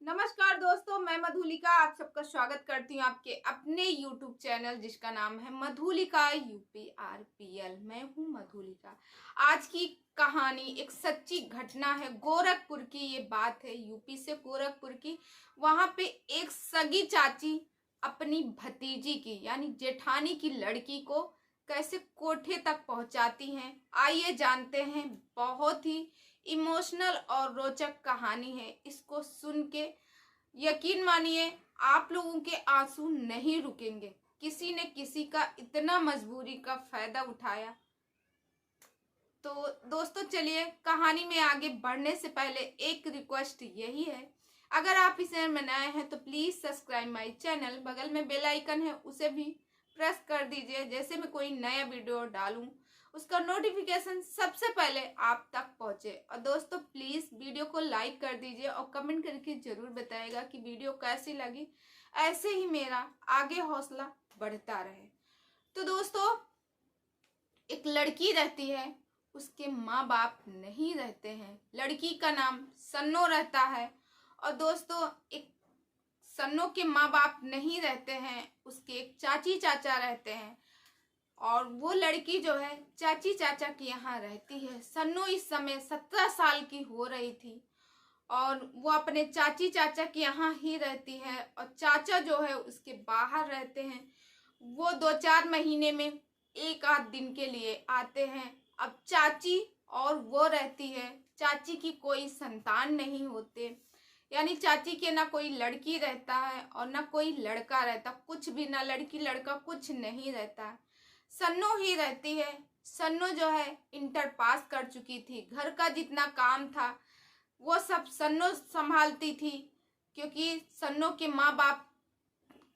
नमस्कार दोस्तों, मैं मधुलिका आप सबका स्वागत करती हूँ आपके अपने YouTube चैनल जिसका नाम है मधुलिका UPRPL। मैं हूँ मधुलिका। आज की कहानी एक सच्ची घटना है। गोरखपुर की ये बात है, यूपी से गोरखपुर की। वहां पे एक सगी चाची अपनी भतीजी की यानी जेठानी की लड़की को कैसे कोठे तक पहुंचाती हैं, आइए जानते हैं। बहुत ही इमोशनल और रोचक कहानी है। इसको सुन के यकीन मानिए आप लोगों के आंसू नहीं रुकेंगे। किसी ने किसी का इतना मजबूरी का फायदा उठाया। तो दोस्तों चलिए कहानी में आगे बढ़ने से पहले एक रिक्वेस्ट यही है, अगर आप इसे में नए हैं तो प्लीज सब्सक्राइब माय चैनल। बगल में बेल आइकन है उसे भी प्रेस कर दीजिए, जैसे मैं कोई नया वीडियो डालूं उसका नोटिफिकेशन सबसे पहले आप तक पहुंचे। और दोस्तों प्लीज वीडियो को लाइक कर दीजिए और कमेंट करके जरूर बताइएगा कि वीडियो कैसी लगी। ऐसे ही मेरा आगे हौसला बढ़ता रहे। तो दोस्तों एक लड़की रहती है, उसके माँ बाप नहीं रहते हैं। लड़की का नाम सन्नो रहता है। और दोस्तों एक सन्नो के माँ बाप नहीं रहते हैं, उसके एक चाची चाचा रहते हैं। और वो लड़की जो है चाची चाचा के यहाँ रहती है। सन्नो इस समय 17 साल की हो रही थी और वो अपने चाची चाचा के यहाँ ही रहती है। और चाचा जो है उसके बाहर रहते हैं। वो 2-4 महीने में एक आध दिन के लिए आते हैं। अब चाची और वो रहती है। चाची की कोई संतान नहीं होते, यानी चाची के ना कोई लड़की रहता है और ना कोई लड़का रहता, कुछ भी ना लड़की लड़का कुछ नहीं रहता है। सन्नो ही रहती है। सन्नो जो है इंटर पास कर चुकी थी। घर का जितना काम था वो सब सन्नो संभालती थी, क्योंकि सन्नो के माँ बाप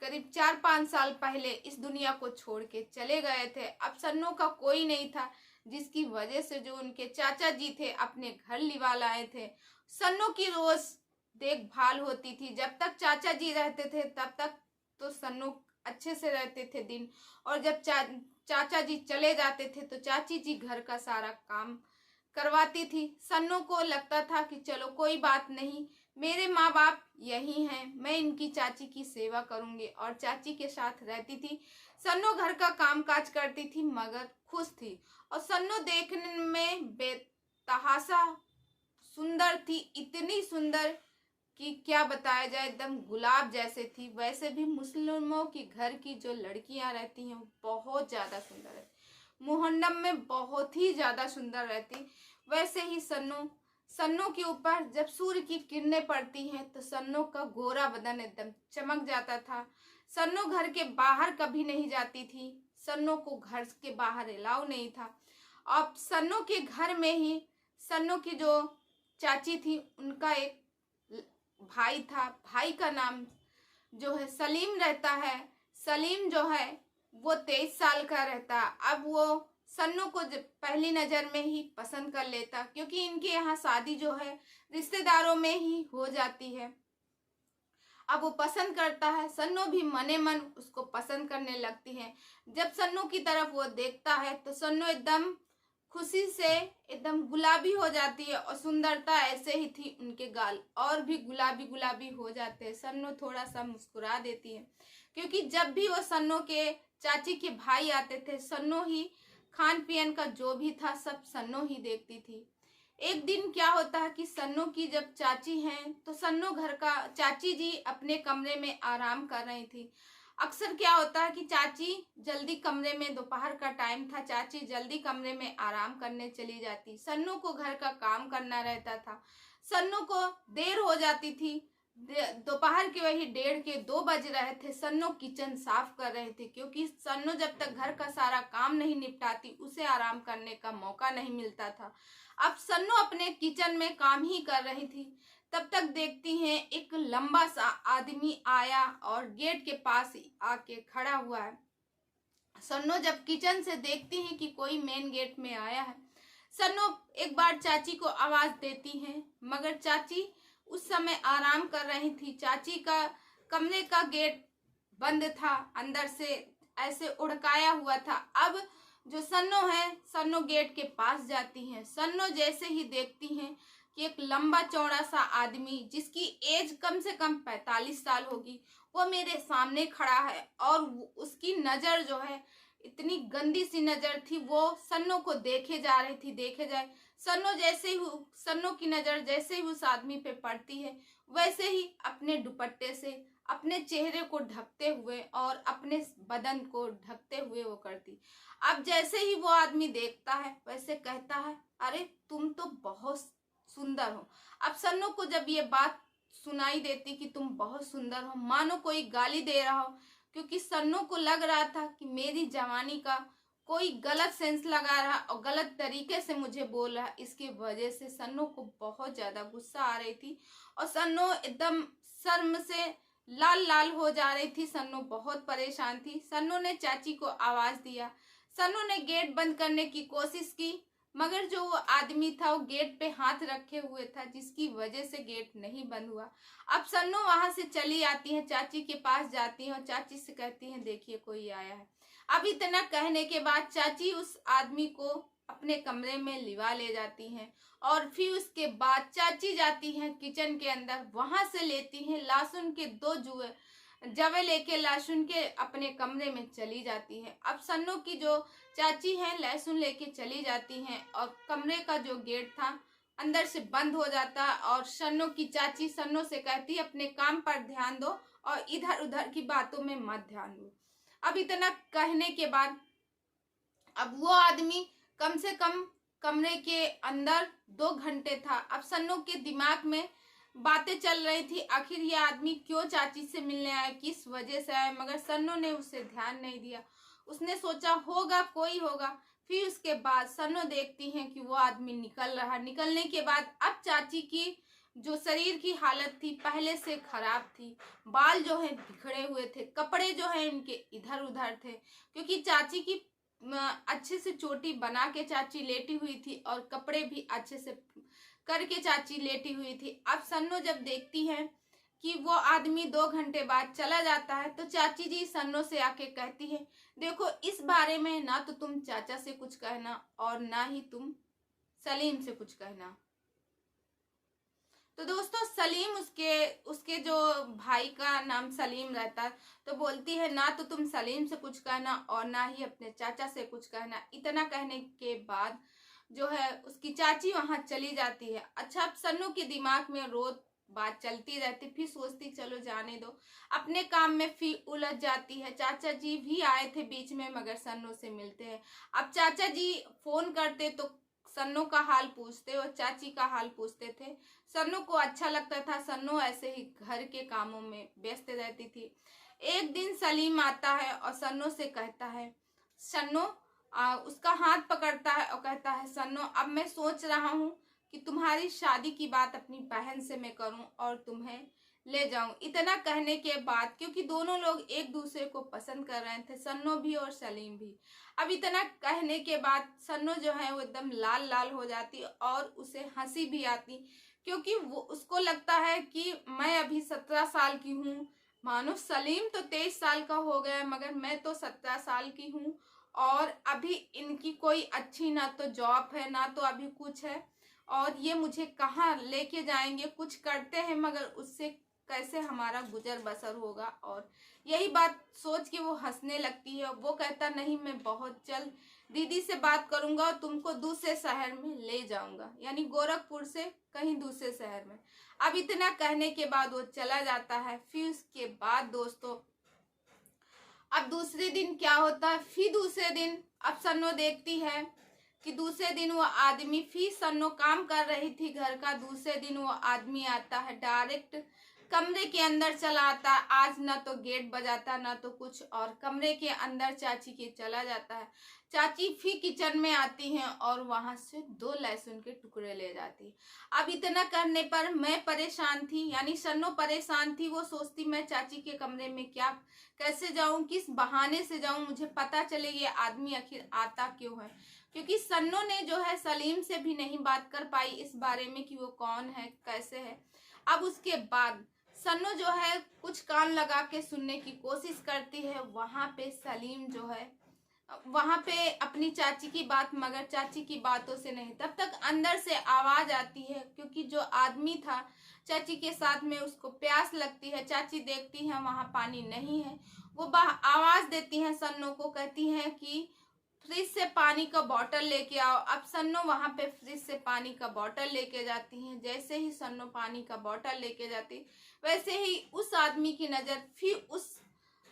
करीब 4-5 साल पहले इस दुनिया को छोड़ के चले गए थे। अब सन्नो का कोई नहीं था, जिसकी वजह से जो उनके चाचा जी थे अपने घर लिवा लाए थे। सन्नो की रोज देखभाल होती थी। जब तक चाचा जी रहते थे तब तक तो सन्नो अच्छे से रहते थे दिन। और जब चाचा जी चले जाते थे तो चाची जी घर का सारा काम करवाती थी। सन्नो को लगता था कि चलो कोई बात नहीं, मेरे माँ बाप यही हैं, मैं इनकी चाची की सेवा करूंगी। और चाची के साथ रहती थी। सन्नो घर का काम काज करती थी मगर खुश थी। और सन्नो देखने में बेतहाशा सुंदर थी, इतनी सुंदर कि क्या बताया जाए, एकदम गुलाब जैसे थी। वैसे भी मुस्लिमों की घर की जो लड़कियां रहती हैं वो बहुत ज़्यादा सुंदर है, मुहन्नम में बहुत ही ज़्यादा सुंदर रहती। वैसे ही सन्नो के ऊपर जब सूर्य की किरणें पड़ती हैं तो सन्नो का गोरा बदन एकदम चमक जाता था। सन्नो घर के बाहर कभी नहीं जाती थी। सन्नो को घर के बाहर अलाउ नहीं था। अब सन्नो के घर में ही सन्नो की जो चाची थी उनका एक भाई था। भाई का नाम जो है सलीम रहता है। सलीम जो है वो 23 साल का रहता। अब वो सन्नो को पहली नज़र में ही पसंद कर लेता, क्योंकि इनके यहाँ शादी जो है रिश्तेदारों में ही हो जाती है। अब वो पसंद करता है, सन्नो भी मने मन उसको पसंद करने लगती है। जब सन्नो की तरफ वो देखता है तो सन्नो एकदम खुशी से एकदम गुलाबी हो जाती है। और सुंदरता ऐसे ही थी, उनके गाल और भी गुलाबी गुलाबी हो जाते हैं। सन्नो थोड़ा सा मुस्कुरा देती है, क्योंकि जब भी वो सन्नो के चाची के भाई आते थे सन्नो ही खान पियन का जो भी था सब सन्नो ही देखती थी। एक दिन क्या होता है कि सन्नो की जब चाची हैं तो सन्नो घर का चाची जी अपने कमरे में आराम कर रही थी। अक्सर क्या होता है कि चाची जल्दी कमरे में, दोपहर का टाइम था, चाची जल्दी कमरे में आराम करने चली जाती। सन्नो को घर का काम करना रहता था। सन्नो को देर हो जाती थी। दोपहर के वही 1:30 के 2 बज रहे थे। सन्नो किचन साफ कर रहे थे, क्योंकि सन्नो जब तक घर का सारा काम नहीं निपटाती उसे आराम करने का मौका नहीं मिलता था। अब सन्नो अपने किचन में काम ही कर रही थी। तब तक देखती हैं एक लंबा सा आदमी आया और गेट के पास आके खड़ा हुआ है। सन्नो जब किचन से देखती हैं कि कोई मेन गेट में आया है, सन्नो एक बार चाची को आवाज देती हैं, मगर चाची उस समय आराम कर रही थी। चाची का कमरे का गेट बंद था, अंदर से ऐसे उड़काया हुआ था। अब जो सन्नो है, सन्नो गेट के पास जाती हैं। सन्नो जैसे ही देखती हैं कि एक लंबा चौड़ा सा आदमी जिसकी एज कम से कम 45 साल होगी, वो मेरे सामने खड़ा है और उसकी नज़र जो है इतनी गंदी सी नज़र थी। वो सन्नो को देखे जा रही थी, देखे जाए। सन्नो की नज़र जैसे ही उस आदमी पे पड़ती है, वैसे ही अपने दुपट्टे से अपने चेहरे को ढकते हुए और अपने बदन को ढकते हुए वो करती। अब जैसे ही वो आदमी देखता है, वैसे कहता है, अरे तुम तो बहुत सुंदर हो। अब सन्नो को जब ये बात सुनाई देती कि तुम बहुत सुंदर हो, मानो कोई गाली दे रहा हो, क्योंकि सन्नो को लग रहा था कि मेरी जवानी का कोई गलत सेंस लगा रहा और गलत तरीके से मुझे बोल रहा। इसकी वजह से सन्नो को बहुत ज्यादा गुस्सा आ रही थी और सन्नो एकदम शर्म से लाल लाल हो जा रही थी। सन्नो बहुत परेशान थी। सन्नो ने चाची को आवाज दिया। सन्नो ने गेट बंद करने की कोशिश की, मगर जो वो आदमी था वो गेट पे हाथ रखे हुए था, जिसकी वजह से गेट नहीं बंद हुआ। अब सन्नो वहां से चली आती है, चाची के पास जाती है और चाची से कहती है, देखिए कोई आया है। अब इतना कहने के बाद चाची उस आदमी को अपने कमरे में लिवा ले जाती हैं और फिर उसके बाद चाची जाती हैं किचन के अंदर। वहां से लेती हैं लहसुन के 2 जवे लेके लहसुन के अपने कमरे में चली जाती है। अब सन्नो की जो चाची हैं लहसुन लेके चली जाती हैं और कमरे का जो गेट था अंदर से बंद हो जाता है और सन्नो की चाची सन्नो से कहती है, अपने काम पर ध्यान दो और इधर उधर की बातों में मत ध्यान दो। अब इतना कहने के बाद अब वो आदमी कम से कम कमरे के अंदर 2 घंटे था। अब सन्नो के दिमाग में बातें चल रही थी, आखिर ये आदमी क्यों चाची से मिलने आया, किस वजह से आया, मगर सन्नो ने उसे ध्यान नहीं दिया। उसने सोचा होगा कोई होगा। फिर उसके बाद सन्नो देखती हैं कि वो आदमी निकल रहा। निकलने के बाद अब चाची की जो शरीर की हालत थी पहले से खराब थी। बाल जो है बिखरे हुए थे, कपड़े जो है इनके इधर उधर थे, क्योंकि चाची की अच्छे से चोटी बना के चाची लेटी हुई थी और कपड़े भी अच्छे से करके चाची लेटी हुई थी। अब सन्नो जब देखती है कि वो आदमी 2 घंटे बाद चला जाता है, तो चाची जी सन्नो से आके कहती है, देखो इस बारे में ना तो तुम चाचा से कुछ कहना और ना ही तुम सलीम से कुछ कहना। तो दोस्तों सलीम उसके जो भाई का नाम सलीम रहता, तो बोलती है, ना तो तुम सलीम से कुछ कहना और ना ही अपने चाचा से कुछ कहना। इतना कहने के बाद जो है उसकी चाची वहां चली जाती है। अच्छा, अब सन्नो के दिमाग में रोज बात चलती रहती, फिर सोचती चलो जाने दो, अपने काम में फिर उलझ जाती है। चाचा जी भी आए थे बीच में, मगर सन्नो से मिलते हैं। अब चाचा जी फोन करते तो सन्नो का हाल पूछते और चाची का हाल पूछते थे। सन्नो को अच्छा लगता था, सन्नो ऐसे ही घर के कामों में व्यस्त रहती थी। एक दिन सलीम आता है और सन्नो से कहता है, सन्नो उसका हाथ पकड़ता है और कहता है, सन्नो अब मैं सोच रहा हूँ कि तुम्हारी शादी की बात अपनी बहन से मैं करूँ और तुम्हें ले जाऊं। इतना कहने के बाद, क्योंकि दोनों लोग एक दूसरे को पसंद कर रहे थे, सन्नो भी और सलीम भी। अब इतना कहने के बाद सन्नो जो है वो एकदम लाल लाल हो जाती और उसे हंसी भी आती, क्योंकि वो उसको लगता है कि मैं अभी 17 साल की हूँ, मानो सलीम तो 23 साल का हो गया, मगर मैं तो 17 साल की हूँ और अभी इनकी कोई अच्छी ना तो जॉब है ना तो अभी कुछ है, और ये मुझे कहाँ लेके जाएंगे, कुछ करते हैं मगर उससे कैसे हमारा गुजर बसर होगा। और यही बात सोच के वो हंसने लगती है। वो कहता, नहीं मैं बहुत जल्द दीदी से बात करूंगा और तुमको दूसरे शहर में ले जाऊंगा, यानी गोरखपुर से कहीं दूसरे शहर में। अब इतना कहने के बाद वो चला जाता है। फिर उसके बाद दोस्तों अब दूसरे दिन क्या होता है, फिर दूसरे दिन अब सन्नो देखती है कि दूसरे दिन वो आदमी, फिर सन्नो काम कर रही थी घर का, दूसरे दिन वो आदमी आता है, डायरेक्ट कमरे के अंदर चला आता। आज ना तो गेट बजाता ना तो कुछ, और कमरे के अंदर चाची के चला जाता है। चाची फिर किचन में आती हैं और वहां से 2 लहसुन के टुकड़े ले जाती। अब इतना करने पर मैं परेशान थी, यानी सन्नो परेशान थी। वो सोचती मैं चाची के कमरे में क्या कैसे जाऊं, किस बहाने से जाऊं, मुझे पता चले ये आदमी आखिर आता क्यों है, क्योंकि सन्नो ने जो है सलीम से भी नहीं बात कर पाई इस बारे में कि वो कौन है कैसे है। अब उसके बाद सन्नो जो है कुछ कान लगा के सुनने की कोशिश करती है। वहां पे सलीम जो है वहां पे अपनी चाची की बात, मगर चाची की बातों से नहीं, तब तक अंदर से आवाज आती है, क्योंकि जो आदमी था चाची के साथ में उसको प्यास लगती है। चाची देखती है वहां पानी नहीं है, वो आवाज देती है सन्नो को, कहती है कि फ्रिज से पानी का बोतल लेके आओ। अब सन्नो वहां पे फ्रिज से पानी का बोतल लेके जाती हैं। जैसे ही सन्नो पानी का बोतल लेके जाती, वैसे ही उस आदमी की नजर फिर उस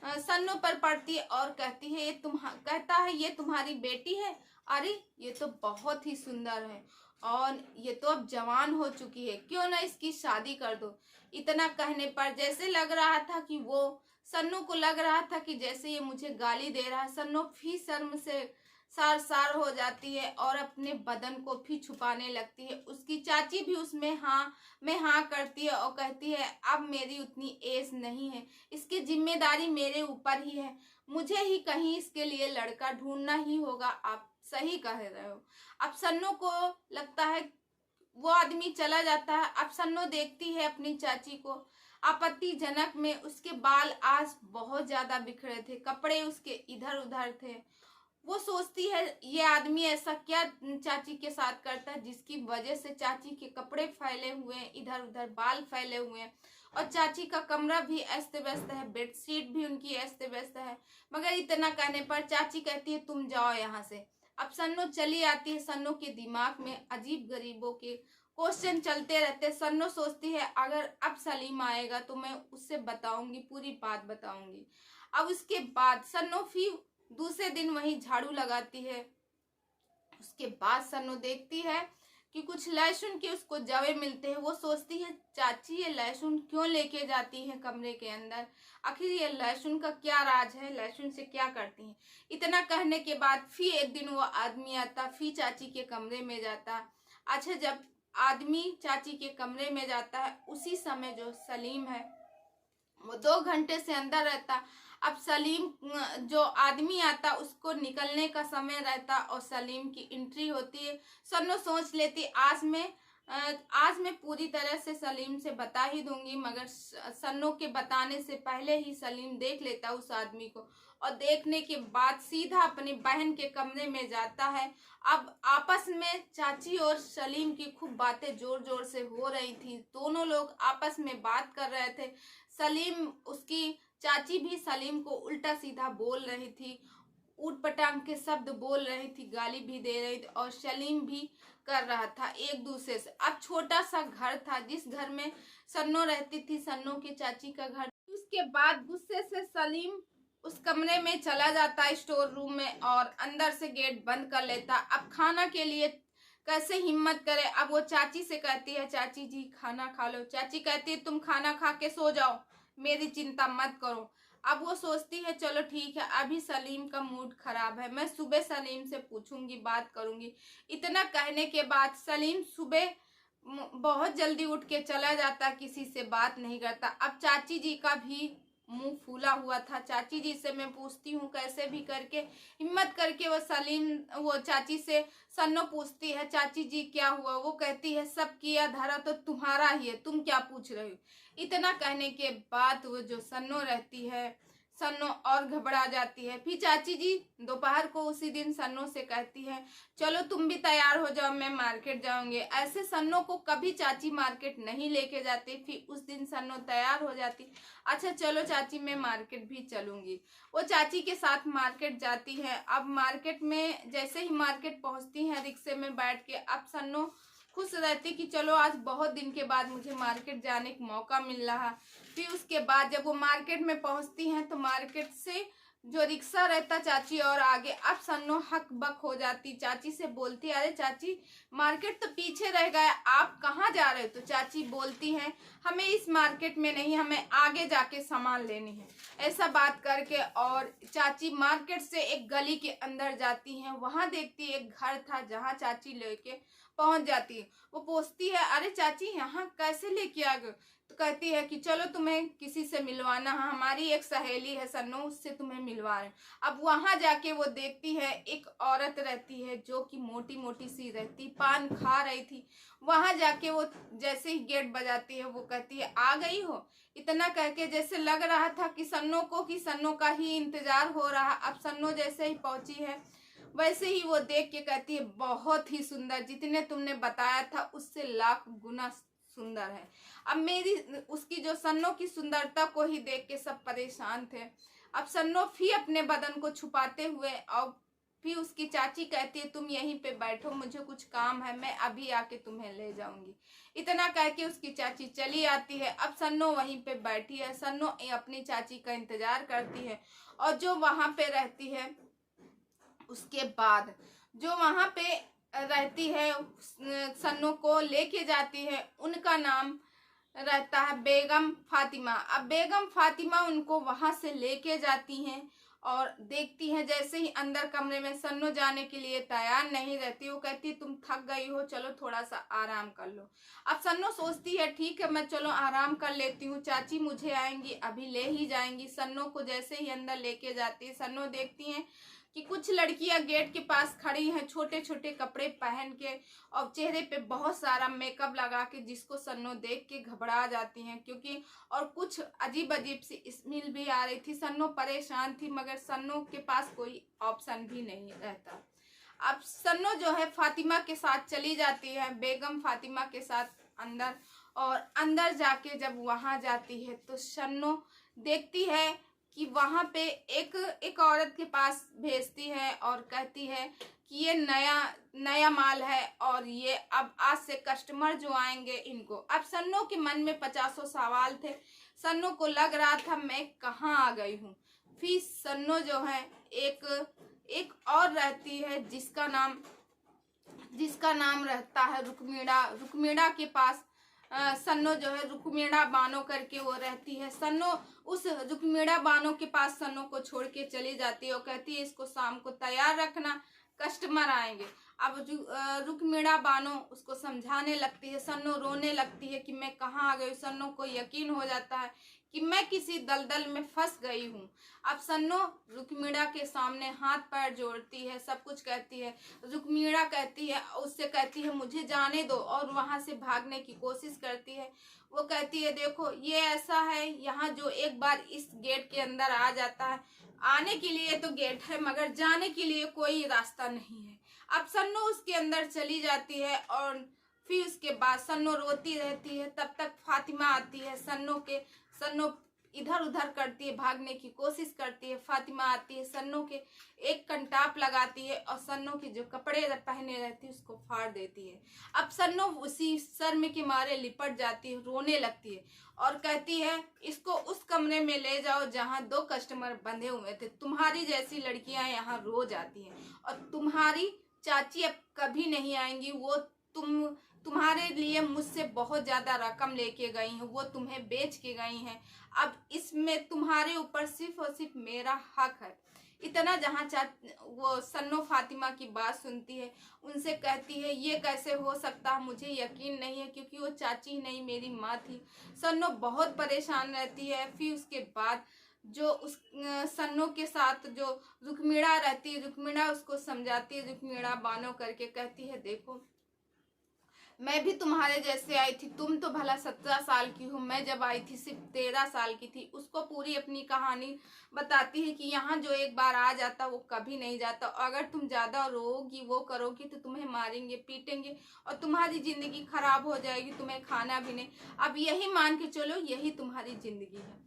सन्नो पर पड़ती है और कहती है कहता है ये तुम्हारी बेटी है? अरे ये तो बहुत ही सुंदर है और ये तो अब जवान हो चुकी है, क्यों ना इसकी शादी कर दो। इतना कहने पर जैसे लग रहा था कि वो सन्नो को लग रहा था कि जैसे ये मुझे गाली दे रहा है। सन्नो फिर शर्म से सार सार हो जाती है और अपने बदन को भी छुपाने लगती है। उसकी चाची भी उसमें हाँ में हाँ करती है और कहती है अब मेरी उतनी एज नहीं है, इसकी जिम्मेदारी मेरे ऊपर ही है, मुझे ही कहीं इसके लिए लड़का ढूंढना ही होगा। आप सही कह रहे हो। अब सन्नो को लगता है, वो आदमी चला जाता है। अब सन्नो देखती है अपनी चाची को आपत्तिजनक में, उसके बाल आज बहुत ज्यादा बिखरे थे, कपड़े उसके इधर उधर थे। वो सोचती है ये आदमी ऐसा क्या चाची के साथ करता है जिसकी वजह से चाची के कपड़े फैले हुए हैं, इधर उधर बाल फैले हुए हैं और चाची का कमरा भी अस्त व्यस्त है, बेडशीट भी उनकी अस्त व्यस्त है। मगर इतना कहने पर चाची कहती है तुम जाओ यहाँ से। अब सन्नो चली आती है। सन्नो के दिमाग में अजीब गरीबों के क्वेश्चन चलते रहते। सन्नो सोचती है अगर अब सलीम आएगा तो मैं उससे बताऊंगी, पूरी बात बताऊंगी। अब उसके बाद सन्नो फिर दूसरे दिन वही झाड़ू लगाती है। उसके बाद सन्नो देखती है कि कुछ लहसुन के उसको जवे मिलते हैं। वो सोचती है चाची ये लहसुन क्यों लेके जाती है कमरे के अंदर, आखिर ये लहसुन का क्या राज है, लहसुन से क्या करती है। इतना कहने के बाद फिर एक दिन वो आदमी आता, फिर चाची के कमरे में जाता। अच्छा, जब आदमी चाची के कमरे में जाता है उसी समय जो सलीम है वो 2 घंटे से अंदर रहता। अब सलीम जो आदमी आता उसको निकलने का समय रहता और सलीम की एंट्री होती है। सन्नो सोच लेती आज मैं पूरी तरह से सलीम से बता ही दूंगी, मगर सन्नो के बताने से पहले ही सलीम देख लेता उस आदमी को और देखने के बाद सीधा अपनी बहन के कमरे में जाता है। अब आपस में चाची और सलीम की खूब बातें जोर जोर से हो रही थी। दोनों लोग आपस में बात कर रहे थे। सलीम उसकी चाची भी सलीम को उल्टा सीधा बोल रही थी, ऊट पटांग के शब्द बोल रही थी, गाली भी दे रही थी और सलीम भी कर रहा था एक दूसरे से। अब छोटा सा घर था जिस घर में सन्नो रहती थी, सन्नो की चाची का घर। उसके बाद गुस्से से सलीम उस कमरे में चला जाता स्टोर रूम में और अंदर से गेट बंद कर लेता। अब खाना के लिए कैसे हिम्मत करे। अब वो चाची से कहती है चाची जी खाना खा लो। चाची कहती है तुम खाना खा के सो जाओ, मेरी चिंता मत करो। अब वो सोचती है चलो ठीक है, अभी सलीम का मूड खराब है, मैं सुबह सलीम से पूछूंगी, बात करूंगी। इतना कहने के बाद सलीम सुबह बहुत जल्दी उठ के चला जाता, किसी से बात नहीं करता। अब चाची जी का भी मुंह फूला हुआ था। चाची जी से मैं पूछती हूँ कैसे भी करके हिम्मत करके वो चाची से सन्नो पूछती है चाची जी क्या हुआ। वो कहती है सब किया धरा तो तुम्हारा ही है, तुम क्या पूछ रहे हो। इतना कहने के बाद वो जो सन्नो रहती है, सन्नो और घबरा जाती है। फिर चाची जी दोपहर को उसी दिन सन्नो से कहती है चलो तुम भी तैयार हो जाओ, मैं मार्केट जाऊंगी। ऐसे सन्नो को कभी चाची मार्केट नहीं लेके जाती। फिर उस दिन सन्नो तैयार हो जाती, अच्छा चलो चाची मैं मार्केट भी चलूंगी। वो चाची के साथ मार्केट जाती है। अब मार्केट में जैसे ही मार्केट पहुंचती है रिक्शे में बैठ के, अब सन्नो खुश रहती कि चलो आज बहुत दिन के बाद मुझे मार्केट जाने का मौका मिल रहा। फिर उसके बाद जब वो मार्केट में पहुंचती हैं तो मार्केट से जो रिक्शा रहता चाची और आगे, अब सन्नो हक बक हो जाती, चाची से बोलती अरे चाची मार्केट तो पीछे रह गया, आप कहाँ जा रहे हो। तो चाची बोलती हैं हमें इस मार्केट में नहीं, हमें आगे जाके सामान लेनी है। ऐसा बात करके और चाची मार्केट से एक गली के अंदर जाती हैं। वहां देखती है एक घर था जहाँ चाची लेके पहुंच जाती है। वो पूछती है अरे चाची यहाँ कैसे लेके आ गए। तो कहती है कि चलो तुम्हें किसी से मिलवाना है, हमारी एक सहेली है सन्नो, उससे तुम्हें मिलवा रहे हैं। अब वहां जाके वो देखती है एक औरत रहती है जो कि मोटी मोटी सी रहती, पान खा रही थी। वहां जाके वो जैसे ही गेट बजाती है वो कहती है आ गई हो। इतना कह के जैसे लग रहा था कि सन्नो को कि सन्नो का ही इंतजार हो रहा। अब सन्नो जैसे ही पहुंची है वैसे ही वो देख के कहती है बहुत ही सुंदर, जितने तुमने बताया था उससे लाख गुना सुंदर है। अब मेरी उसकी जो सन्नो की सुंदरता को ही देख के सब परेशान थे। अब सन्नो फिर अपने बदन को छुपाते हुए और फिर उसकी चाची कहती है तुम यहीं पे बैठो, मुझे कुछ काम है, मैं अभी आके तुम्हें ले जाऊंगी। इतना कह के उसकी चाची चली आती है। अब सन्नो वहीं पे बैठी है, सन्नो अपनी चाची का इंतजार करती है। और जो वहां पे रहती है उसके बाद जो वहां पे रहती है सन्नो को लेके जाती है, उनका नाम रहता है बेगम फातिमा। अब बेगम फातिमा उनको वहां से लेके जाती हैं और देखती हैं जैसे ही अंदर कमरे में सन्नो जाने के लिए तैयार नहीं रहती। वो कहती तुम थक गई हो, चलो थोड़ा सा आराम कर लो। अब सन्नो सोचती है ठीक है मैं चलो आराम कर लेती हूँ, चाची मुझे आएंगी अभी ले ही जाएंगी। सन्नो को जैसे ही अंदर लेके जाती है, सन्नो देखती हैं कि कुछ लड़कियां गेट के पास खड़ी हैं छोटे छोटे कपड़े पहन के और चेहरे पे बहुत सारा मेकअप लगा के, जिसको सन्नो देख के घबरा जाती हैं क्योंकि और कुछ अजीब अजीब सी स्मेल भी आ रही थी। सन्नो परेशान थी मगर सन्नो के पास कोई ऑप्शन भी नहीं रहता। अब सन्नो जो है फातिमा के साथ चली जाती है, बेगम फातिमा के साथ अंदर। और अंदर जाके जब वहां जाती है तो सन्नो देखती है कि वहां पे एक औरत के पास भेजती है और कहती है कि ये नया नया माल है और ये अब आज से कस्टमर जो आएंगे इनको। अब सन्नो के मन में 50 सवाल थे। सन्नो को लग रहा था मैं कहाँ आ गई हूँ। फिर सन्नो जो है एक और रहती है जिसका नाम रहता है रुक्मीड़ा। रुक्मीड़ा के पास सन्नो जो है रुक्मीड़ा बानो करके वो रहती है। सन्नो उस रुक्मीड़ा बानो के पास सन्नो को छोड़ के चली जाती है और कहती है इसको शाम को तैयार रखना, कस्टमर आएंगे। अब रुक्मीड़ा बानो उसको समझाने लगती है, सन्नो रोने लगती है कि मैं कहाँ आ गई। सन्नो को यकीन हो जाता है कि मैं किसी दलदल में फंस गई हूँ। अब सन्नो रुक्मीड़ा के सामने हाथ पैर जोड़ती है, सब कुछ कहती है। रुक्मीड़ा कहती है उससे कहती है मुझे जाने दो और वहां से भागने की कोशिश करती है। वो कहती है देखो ये ऐसा है, यहाँ जो एक बार इस गेट के अंदर आ जाता है, आने के लिए तो गेट है मगर जाने के लिए कोई रास्ता नहीं है। अब सन्नो उसके अंदर चली जाती है और फिर उसके बाद सन्नो रोती रहती है। तब तक फातिमा आती है। सन्नो इधर उधर करती है, भागने की कोशिश करती है। फातिमा आती है, सन्नो के एक कंटाप लगाती है और सन्नो के जो कपड़े पहने रहती है उसको फाड़ देती है। अब सन्नो उसी शर्म के मारे लिपट जाती है, रोने लगती है और कहती है इसको उस कमरे में ले जाओ जहाँ 2 कस्टमर बंधे हुए थे। तुम्हारी जैसी लड़कियां यहाँ रोज आती हैं और तुम्हारी चाची अब कभी नहीं आएंगी। वो तुम्हारे लिए मुझसे बहुत ज्यादा रकम लेके गई हैं, वो तुम्हें बेच के गई हैं। अब इसमें तुम्हारे ऊपर सिर्फ और सिर्फ मेरा हक है। इतना जहाँ वो सन्नो फातिमा की बात सुनती है, उनसे कहती है ये कैसे हो सकता है, मुझे यकीन नहीं है क्योंकि वो चाची नहीं मेरी माँ थी। सन्नो बहुत परेशान रहती है। फिर उसके बाद जो उस सन्नो के साथ जो रुक्मीड़ा रहती है, रुक्मीड़ा उसको समझाती है, रुक्मीड़ा बानो करके कहती है देखो मैं भी तुम्हारे जैसे आई थी, तुम तो भला 17 साल की हो, मैं जब आई थी सिर्फ 13 साल की थी। उसको पूरी अपनी कहानी बताती है कि यहाँ जो एक बार आ जाता वो कभी नहीं जाता। अगर तुम ज्यादा रोगी वो करोगी तो तुम्हें मारेंगे पीटेंगे और तुम्हारी जिंदगी खराब हो जाएगी, तुम्हें खाना भी नहीं। अब यही मान के चलो यही तुम्हारी जिंदगी है।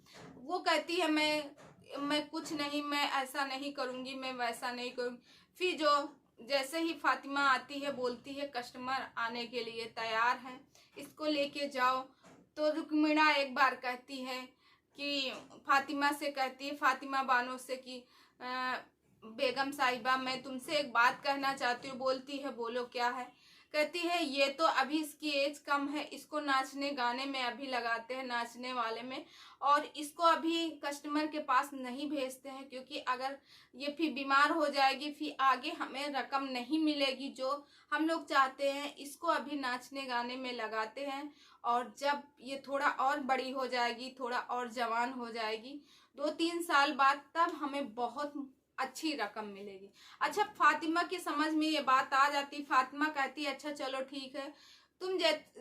वो कहती है मैं कुछ नहीं, मैं ऐसा नहीं करूंगी, मैं वैसा नहीं करूंगी। फिर जो जैसे ही फातिमा आती है बोलती है कस्टमर आने के लिए तैयार हैं, इसको लेके जाओ। तो रुक्मीड़ा एक बार कहती है कि फातिमा से कहती है, फातिमा बानो से कि बेगम साहिबा मैं तुमसे एक बात कहना चाहती हूँ। बोलती है बोलो क्या है। कहती है ये तो अभी इसकी एज कम है, इसको नाचने गाने में अभी लगाते हैं, नाचने वाले में, और इसको अभी कस्टमर के पास नहीं भेजते हैं, क्योंकि अगर ये फिर बीमार हो जाएगी फिर आगे हमें रकम नहीं मिलेगी जो हम लोग चाहते हैं। इसको अभी नाचने गाने में लगाते हैं, और जब ये थोड़ा और बड़ी हो जाएगी, थोड़ा और जवान हो जाएगी, 2-3 साल बाद, तब हमें बहुत अच्छी रकम मिलेगी। अच्छा, फातिमा की समझ में ये बात आ जाती। फातिमा कहती है अच्छा चलो ठीक है, तुम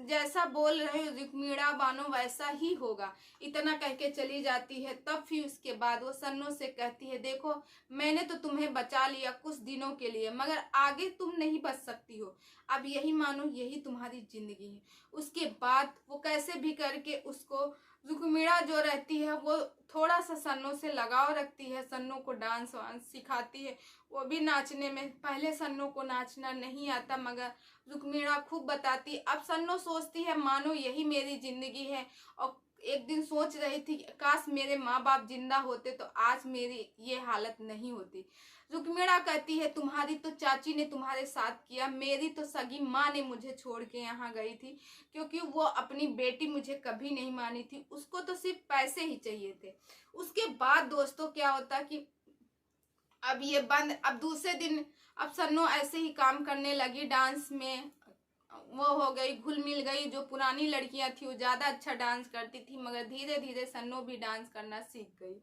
जैसा बोल रहे हो रुक्मीड़ा बानो वैसा ही होगा, इतना कह के चली जाती है। तब फिर उसके बाद वो सन्नो से कहती है देखो मैंने तो तुम्हें बचा लिया कुछ दिनों के लिए, मगर आगे तुम नहीं बच सकती हो, अब यही मानो यही तुम्हारी जिंदगी है। उसके बाद वो कैसे भी करके उसको, रुक्मीड़ा जो रहती है वो थोड़ा सा सन्नो से लगाव रखती है, सन्नो को डांस वांस सिखाती है, वो भी नाचने में। पहले सन्नो को नाचना नहीं आता, मगर रुक्मीड़ा खूब बताती। अब सन्नो सोचती है मानो यही मेरी जिंदगी है, और एक दिन सोच रही थी काश मेरे माँ बाप जिंदा होते तो आज मेरी ये हालत नहीं होती। रुक्मीड़ा कहती है तुम्हारी तो चाची ने तुम्हारे साथ किया, मेरी तो सगी माँ ने मुझे छोड़ के यहाँ गई थी, क्योंकि वो अपनी बेटी मुझे कभी नहीं मानी थी, उसको तो सिर्फ पैसे ही चाहिए थे। उसके बाद दोस्तों क्या होता कि अब ये बंद, अब दूसरे दिन अब सन्नो ऐसे ही काम करने लगी, डांस में वो हो गई, घुल मिल गई। जो पुरानी लड़कियां थी वो ज्यादा अच्छा डांस करती थी, मगर धीरे धीरे सन्नो भी डांस करना सीख गई।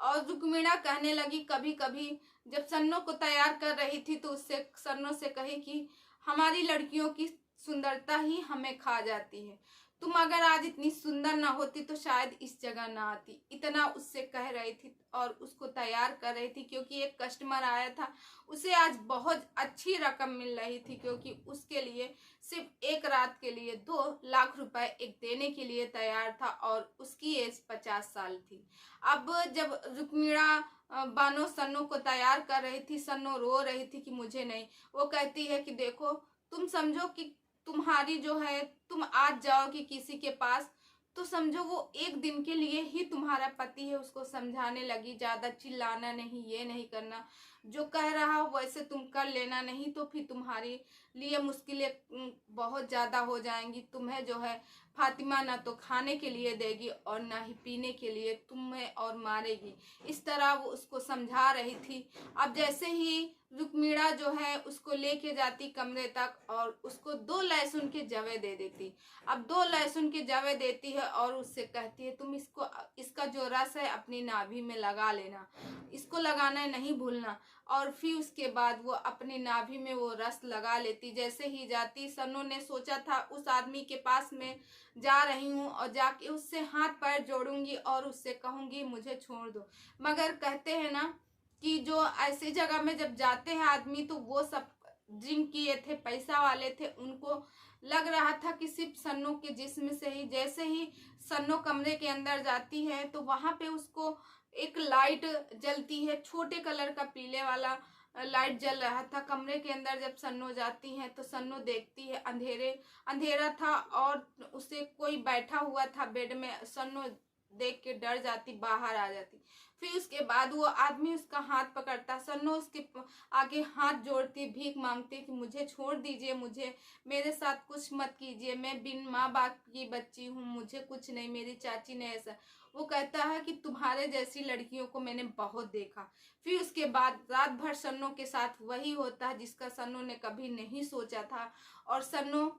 और रुक्मीड़ा कहने लगी कभी कभी जब सन्नो को तैयार कर रही थी तो उससे सन्नो से कही कि हमारी लड़कियों की सुंदरता ही हमें खा जाती है, तुम अगर आज इतनी सुंदर ना होती तो शायद इस जगह ना आती, इतना उससे कह रही थी और उसको तैयार कर रही थी। क्योंकि एक कस्टमर आया था, उसे आज बहुत अच्छी रकम मिल रही थी, क्योंकि उसके लिए सिर्फ एक रात के लिए 2 लाख रुपए एक देने के लिए तैयार था, और उसकी एज 50 साल थी। अब जब रुक्मीड़ा बानो सन्नो को तैयार कर रही थी, सन्नो रो रही थी कि मुझे नहीं, वो कहती है कि देखो तुम समझो कि तुम्हारी जो है, तुम आज जाओगी किसी के पास तो समझो वो एक दिन के लिए ही तुम्हारा पति है। उसको समझाने लगी ज्यादा चिल्लाना नहीं, ये नहीं करना, जो कह रहा हो वैसे तुम कर लेना, नहीं तो फिर तुम्हारे लिए मुश्किलें बहुत ज्यादा हो जाएंगी। तुम्हें जो है फातिमा ना तो खाने के लिए देगी और ना ही पीने के लिए, तुम्हें और मारेगी। इस तरह वो उसको समझा रही थी। अब जैसे ही रुक्मीड़ा जो है उसको लेके जाती कमरे तक और उसको 2 लहसुन के जवे दे देती। अब 2 लहसुन के जवे देती है और उससे कहती है तुम इसको, इसका जो रस है अपनी नाभि में लगा लेना, इसको लगाना नहीं भूलना। और फिर उसके बाद वो अपनी नाभि में वो रस लगा लेती। जैसे ही जाती, सन्नो ने सोचा था उस आदमी के पास में जा रही हूँ और जाके उससे हाथ पैर जोड़ूंगी और उससे कहूंगी मुझे छोड़ दो, मगर कहते हैं ना कि जो ऐसी जगह में जब जाते हैं आदमी तो वो सब ड्रिंक किए थे, पैसा वाले थे, उनको लग रहा था कि सिर्फ सन्नो के जिस्म से ही। जैसे ही सन्नो कमरे के अंदर जाती है तो वहां पे उसको एक लाइट जलती है, छोटे कलर का पीले वाला लाइट जल रहा था कमरे के अंदर। जब सन्नो जाती है तो सन्नो देखती है अंधेरा था और उसे कोई बैठा हुआ था बेड में। सन्नो देख के डर जाती, बाहर आ जाती। फिर उसके बाद वो आदमी उसका हाथ पकड़ता, सन्नो उसके आगे हाथ जोड़ती, भीख मांगती कि मुझे छोड़ दीजिए, मुझे, मेरे साथ कुछ मत कीजिए, मैं बिन माँ बाप की बच्ची हूँ, मुझे कुछ नहीं, मेरी चाची ने ऐसा। वो कहता है कि तुम्हारे जैसी लड़कियों को मैंने बहुत देखा। फिर उसके बाद रात भर सन्नो के साथ वही होता है जिसका सन्नो ने कभी नहीं सोचा था, और सन्नो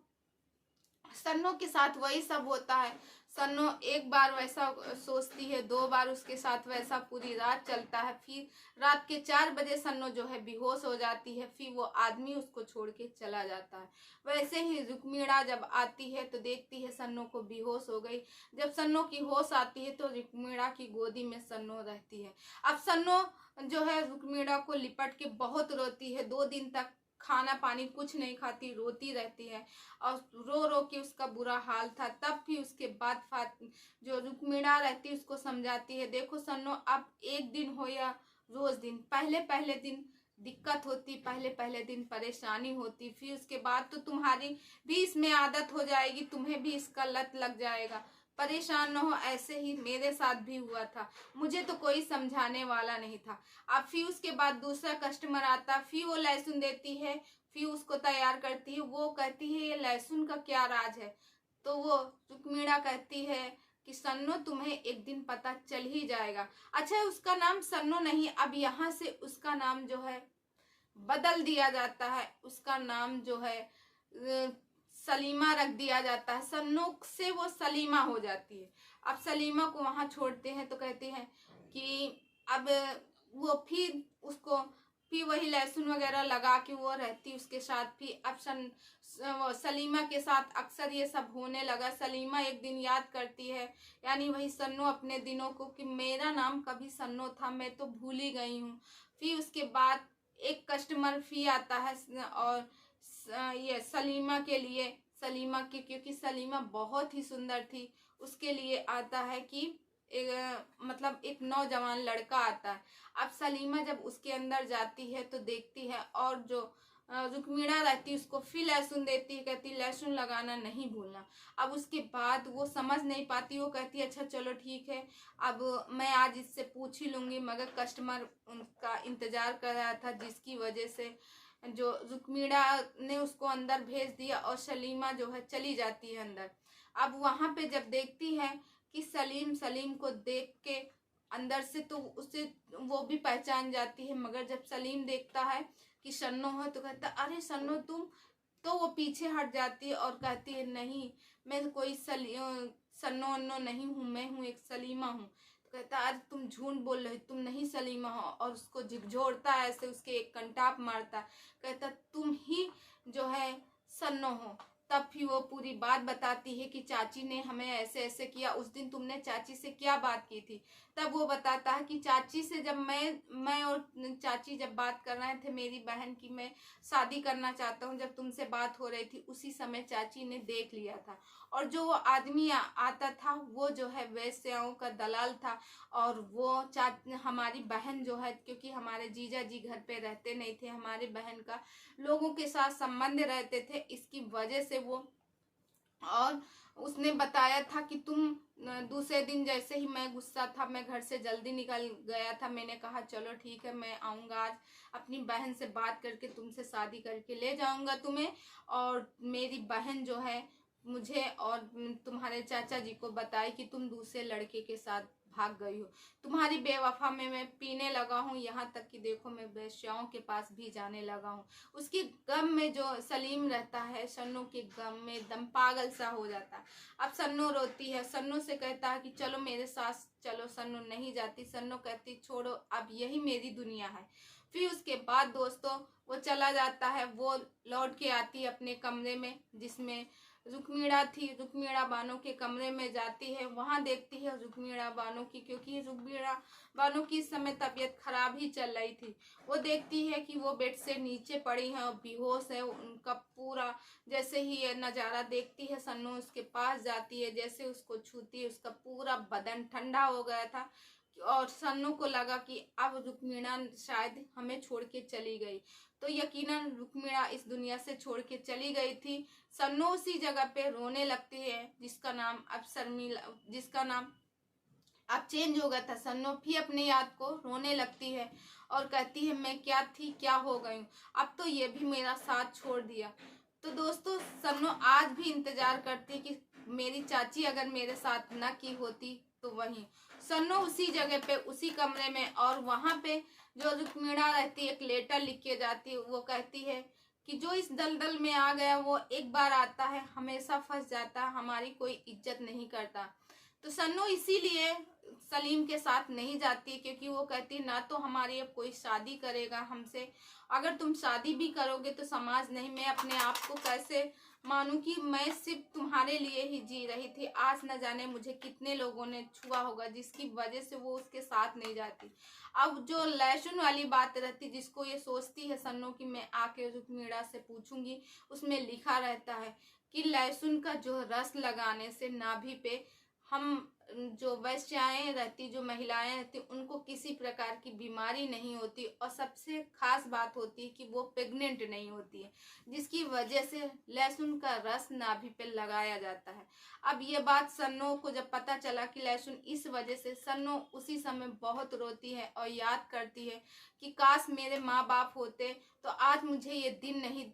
के साथ वही सब होता है। सन्नो एक बार वैसा सोचती है, 2 बार उसके साथ वैसा पूरी रात चलता है। फिर रात के 4 बजे सन्नो जो है बेहोश हो जाती है, फिर वो आदमी उसको छोड़ के चला जाता है। वैसे ही रुक्मीड़ा जब आती है तो देखती है सन्नो को बेहोश हो गई। जब सन्नो की होश आती है तो रुक्मीड़ा की गोदी में सन्नो रहती है। अब सन्नो जो है रुक्मीड़ा को लिपट के बहुत रोती है, 2 दिन तक खाना पानी कुछ नहीं खाती, रोती रहती है और रो रो के उसका बुरा हाल था। तब भी उसके बाद जो रुक्मीड़ा रहती है उसको समझाती है देखो सन्नो, अब एक दिन हो या रोज दिन, पहले पहले दिन दिक्कत होती, पहले पहले दिन परेशानी होती, फिर उसके बाद तो तुम्हारी भी इसमें आदत हो जाएगी, तुम्हें भी इसका लत लग जाएगा, परेशान न हो, ऐसे ही मेरे साथ भी हुआ था। मुझे तो कोई समझाने वाला नहीं था। अब फिर उसके बाद दूसरा कस्टमर आता, फिर वो लहसुन देती है, फिर उसको तैयार करती है। वो कहती है ये लहसुन का क्या राज है? तो वो रुक्मिणा कहती है कि सन्नो तुम्हें एक दिन पता चल ही जाएगा। अच्छा, उसका नाम सन्नो नहीं, अब यहाँ से उसका नाम जो है बदल दिया जाता है। उसका नाम जो है सलीमा रख दिया जाता है। सन्नो से वो सलीमा हो जाती है। अब सलीमा को वहां छोड़ते हैं तो कहते हैं कि अब वो फिर उसको फिर वही लहसुन वगैरह लगा के वो रहती उसके साथ। फिर अब सलीमा के साथ अक्सर ये सब होने लगा। सलीमा एक दिन याद करती है, यानी वही सन्नो अपने दिनों को, कि मेरा नाम कभी सन्नो था, मैं तो भूल ही गई हूँ। फिर उसके बाद एक कस्टमर फी आता है और ये सलीमा के लिए, सलीमा के, क्योंकि सलीमा बहुत ही सुंदर थी, उसके लिए आता है कि मतलब एक नौजवान लड़का आता है। अब सलीमा जब उसके अंदर जाती है तो देखती है, और जो रुक्मिणा रहती है उसको फिर लहसुन देती है, कहती लहसुन लगाना नहीं भूलना। अब उसके बाद वो समझ नहीं पाती, वो कहती है अच्छा चलो ठीक है, अब मैं आज इससे पूछ ही लूंगी। मगर कस्टमर उनका इंतजार कर रहा था, जिसकी वजह से जो रुक्मिणा ने उसको अंदर भेज दिया और सलीमा जो है चली जाती है अंदर। अब वहां पे जब देखती है कि सलीम को देख के अंदर से तो उसे वो भी पहचान जाती है, मगर जब सलीम देखता है कि सन्नो है तो कहता अरे सन्नो तुम, तो वो पीछे हट जाती है और कहती है नहीं, मैं कोई सन्नो अन्नो नहीं हूँ, मैं हूँ एक सलीमा हूँ। तो कहता आज तुम झूठ बोल रहे, तुम नहीं सलीमा हो, और उसको झिकझोरता है, ऐसे उसके एक कंटाप मारता। कहता तुम ही जो है सन्नो हो। तब फिर वो पूरी बात बताती है कि चाची ने हमें ऐसे ऐसे किया, उस दिन तुमने चाची से क्या बात की थी। तब वो बताता है कि चाची से जब मैं और चाची जब बात कर रहे थे मेरी बहन की, मैं शादी करना चाहता हूँ, जब तुमसे बात हो रही थी उसी समय चाची ने देख लिया था। और जो वो आदमी आता था वो जो है वेश्याओं का दलाल था। और वो हमारी बहन जो है, क्योंकि हमारे जीजा जी घर पे रहते नहीं थे, हमारी बहन का लोगों के साथ संबंध रहते थे, इसकी वजह से वो, और उसने बताया था कि तुम दूसरे दिन जैसे ही मैं गुस्सा था, मैं घर से जल्दी निकल गया था, मैंने कहा चलो ठीक है मैं आऊँगा आज, अपनी बहन से बात करके तुमसे शादी करके ले जाऊँगा तुम्हें। और मेरी बहन जो है मुझे और तुम्हारे चाचा जी को बताई कि तुम दूसरे लड़के के साथ भाग गई हो। तुम्हारी बेवफा में मैं पीने लगा हूँ, यहाँ तक कि देखो मैं वेश्याओं के पास भी जाने लगा हूँ। उसके गम में जो सलीम रहता है, सन्नो के गम में एकदम पागल सा हो जाता है। अब सन्नो रोती है, सन्नो से कहता है कि चलो मेरे साथ चलो। सन्नो नहीं जाती, सन्नो कहती छोड़ो अब यही मेरी दुनिया है। फिर उसके बाद दोस्तों वो चला जाता है, वो लौट के आती है अपने कमरे में, जिसमें रुक्मिणा थी। रुक्मिणा बानो के कमरे में जाती है, वहां देखती है रुक्मिणा बानो की, क्योंकि रुक्मिणा बानो की इस समय तबीयत खराब ही चल रही थी। वो देखती है कि वो बेड से नीचे पड़ी है और बेहोश है। उनका पूरा जैसे ही ये नज़ारा देखती है, सन्नो उसके पास जाती है, जैसे उसको छूती है उसका पूरा बदन ठंडा हो गया था। और सन्नो को लगा कि अब रुक्मिणा शायद हमें छोड़ के चली गई। तो यकीनन रुक्मिणा इस दुनिया से छोड़ के चली गई थी। सन्नो उसी जगह पे रोने लगती है, जिसका नाम अब शर्मिला, जिसका नाम अब चेंज हो गया था। सन्नो भी अपने याद को रोने लगती है और कहती है मैं क्या थी, क्या हो गई हूँ, अब तो ये भी मेरा साथ छोड़ दिया। तो दोस्तों सन्नो आज भी इंतजार करती कि मेरी चाची अगर मेरे साथ ना की होती तो वहीं सन्नो उसी जगह पे उसी कमरे में, और वहां पे जो रुक्मिणा रहती एक लेटर लिख के जाती, वो कहती है कि जो इस दलदल में आ गया वो एक बार आता है हमेशा फंस जाता, हमारी कोई इज्जत नहीं करता। तो सन्नो इसीलिए सलीम के साथ नहीं जाती, क्योंकि वो कहती ना तो हमारी अब कोई शादी करेगा हमसे, अगर तुम शादी भी करोगे तो समाज नहीं, मैं अपने आप को कैसे मानूं कि मैं सिर्फ तुम्हारे लिए ही जी रही थी। आज न जाने मुझे कितने लोगों ने छुआ होगा, जिसकी वजह से वो उसके साथ नहीं जाती। अब जो लहसुन वाली बात रहती, जिसको ये सोचती है सन्नो कि मैं आके रुक्मिणा से पूछूंगी, उसमें लिखा रहता है कि लहसुन का जो रस लगाने से नाभि पे हम जो वैश्याएं रहती, जो महिलाएं रहती, उनको किसी प्रकार की बीमारी नहीं होती और सबसे खास बात होती है कि वो प्रेग्नेंट नहीं होती है, जिसकी वजह से लहसुन का रस नाभि पे लगाया जाता है। अब ये बात सन्नो को जब पता चला कि लहसुन इस वजह से, सन्नो उसी समय बहुत रोती है और याद करती है कि काश मेरे माँ बाप होते तो आज मुझे ये दिन नहीं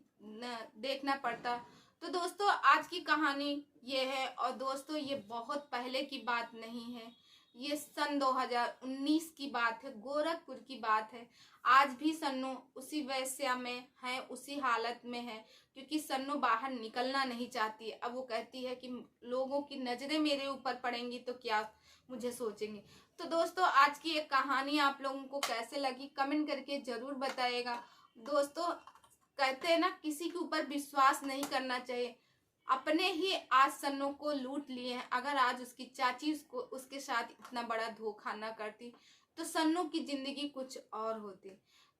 देखना पड़ता। तो दोस्तों आज की कहानी ये है, और दोस्तों ये बहुत पहले की बात नहीं है, ये सन 2019 की बात है, गोरखपुर की बात है। आज भी सन्नू उसी वैश्या में है, उसी हालत में है, क्योंकि सन्नू बाहर निकलना नहीं चाहती है। अब वो कहती है कि लोगों की नजरें मेरे ऊपर पड़ेंगी तो क्या मुझे सोचेंगे। तो दोस्तों आज की एक कहानी आप लोगों को कैसे लगी कमेंट करके जरूर बताइएगा। दोस्तों कहते हैं ना, किसी के ऊपर विश्वास नहीं करना चाहिए। अपने ही आज सन्नो को लूट लिए हैं। अगर आज उसकी चाची उसको उसके साथ इतना बड़ा धोखा ना करती तो सन्नो की जिंदगी कुछ और होती।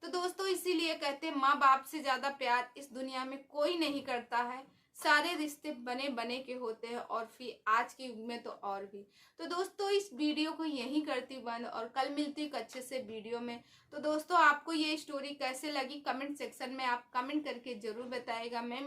तो दोस्तों इसीलिए कहते हैं माँ बाप से ज्यादा प्यार इस दुनिया में कोई नहीं करता है। सारे रिश्ते बने बने के होते हैं, और फिर आज के युग में तो और भी। तो दोस्तों इस वीडियो को यहीं करती बंद, और कल मिलती एक अच्छे से वीडियो में। तो दोस्तों आपको ये स्टोरी कैसे लगी कमेंट सेक्शन में आप कमेंट करके जरूर बताइएगा। मैं